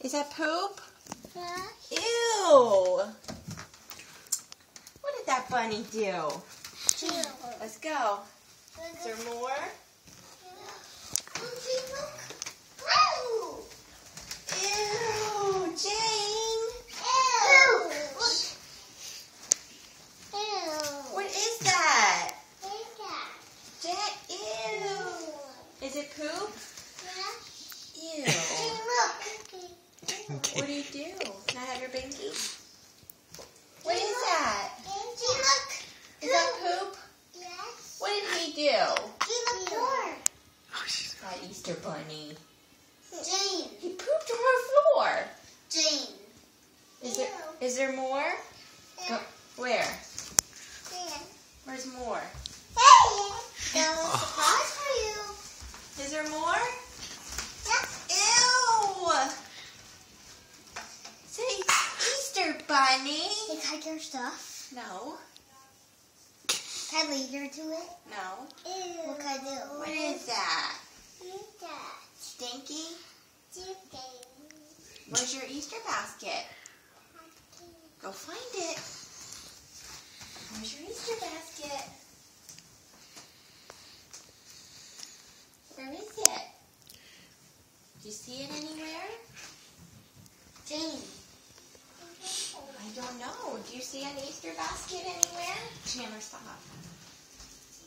Is that poop? Yeah. Ew! What did that bunny do? Let's go. Is there more? Ew, Jane! What is that? Ew! Is it poop? Ew. What do you do? Can I have your binky? What is that? Is that poop? What did he do? That Easter bunny. Jane. He pooped on our floor. Jane. Is there more? Go, where? Where's more? Got a surprise for you. Is there more? Yeah. Ew! Say Easter bunny. Hey, can I get your stuff? No. Can I lead her to it? No. What can I do? What is that? Stinky? Where's your Easter basket? Go find it. Where's your Easter basket? Where is it? Do you see it anywhere? Jane. I don't know. Do you see an Easter basket anywhere? Chandler, stop.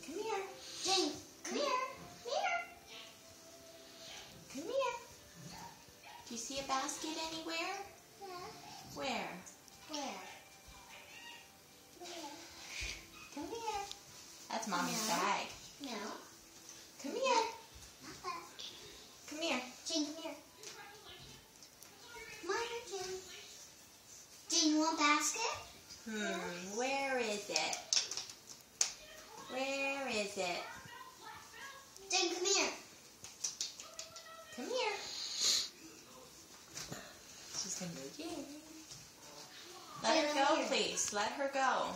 Come here. Jane. Come here. Come here. Come here. Do you see a basket anywhere? Where? Come here. That's Mommy's No. bag. No. Come here. Not that. Come here. Jane, come here. Come on, Jane. Jane, you want a basket? Where is it? Where is it? Jane, come here. Come here. She's gonna move you. Let her go, please. Let her go.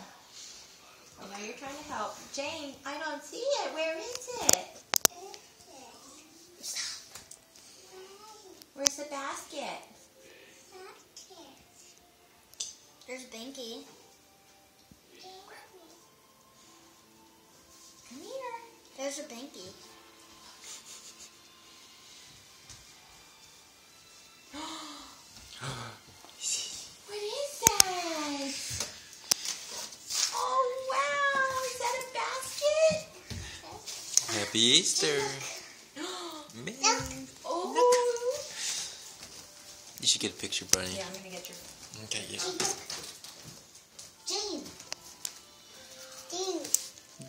I know you're trying to help. Jane, I don't see it. Where is it? Where's the basket? There's Binky. Come here. There's a Binky. What is that? Oh, wow. Is that a basket? Happy Easter. Man. Oh. You should get a picture, Bunny. Yeah, I'm going to get your... Okay, yeah. Jane. Jane.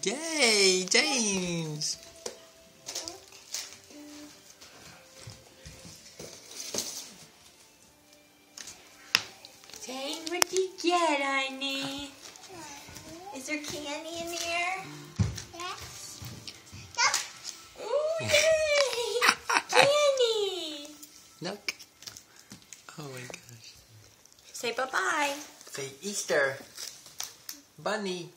Yay, James. Jane, what'd you get, honey? Is there candy in there? Yes. Ooh, yay! Candy! Look. Oh my gosh. Say bye-bye. Say Easter. Bunny.